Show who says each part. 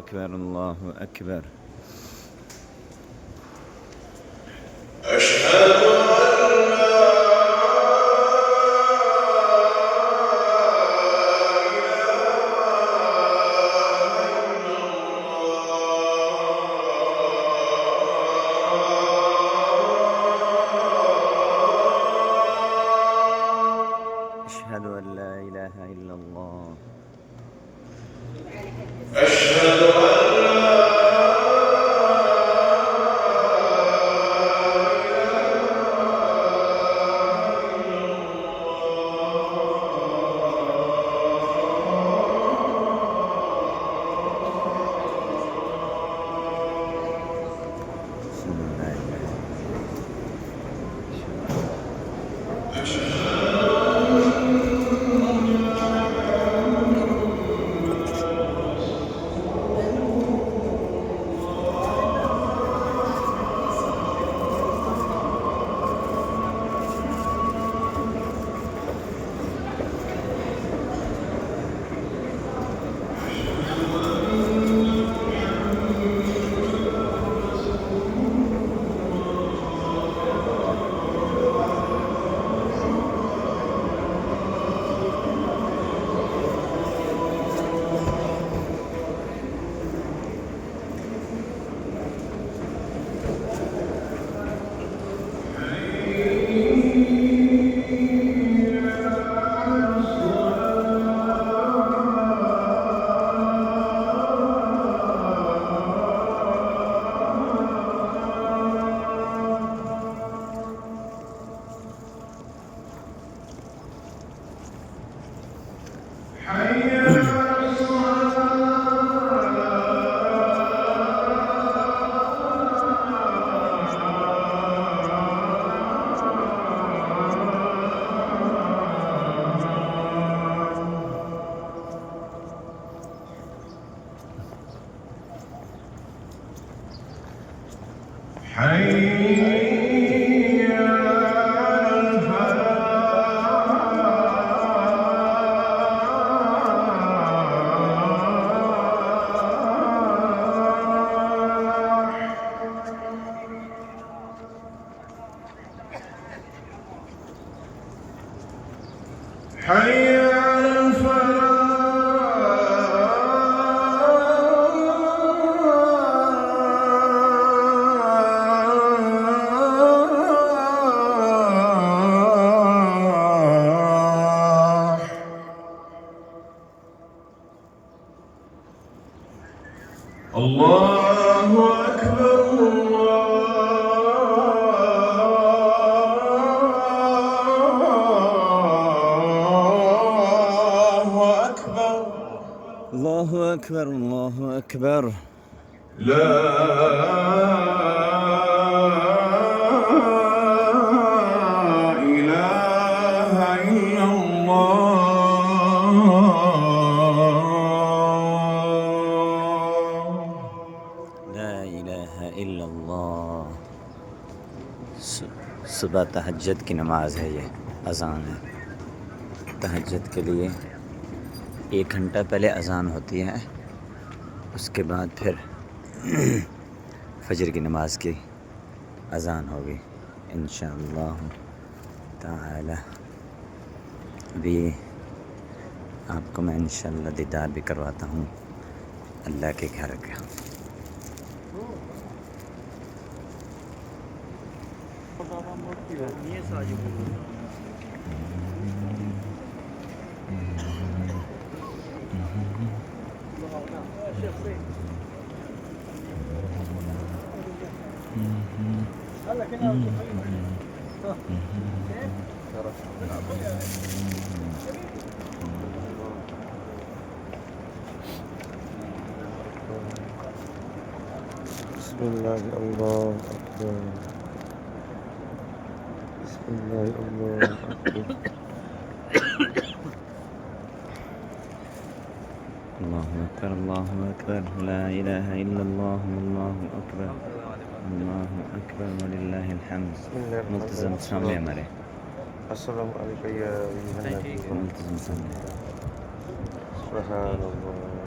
Speaker 1: أكبر الله أكبر.
Speaker 2: أشهد أن لا
Speaker 1: أشهد أن لا إله إلا الله.
Speaker 2: أشهد أن
Speaker 1: بسم الله
Speaker 2: حي على الفلاح حي على الفلاح الله أكبر الله أكبر
Speaker 1: الله أكبر الله أكبر.
Speaker 2: لا إله إلا الله.
Speaker 1: لا إله إلا الله. सुबह तहज्जुद की नमाज है, ये अज़ान है। तहज्जुद के लिए 1 घंटा पहले अज़ान होती है, उसके बाद फिर फजर की नमाज की अज़ान होगी इंशाअल्लाह ताला। अभी आपको मैं इंशाअल्लाह दीदार भी करवाता हूँ अल्लाह के घर का।
Speaker 3: بسم الله الله أكبر. بسم الله الله أكبر.
Speaker 1: الله أكبر الله أكبر. لا إله إلا الله والله أكبر. الله أكبر ولله الحمد. ملتزم सामने हमारे
Speaker 3: السلام عليك يا أيها النبي.
Speaker 1: ملتزم सामने.
Speaker 3: سبحان الله.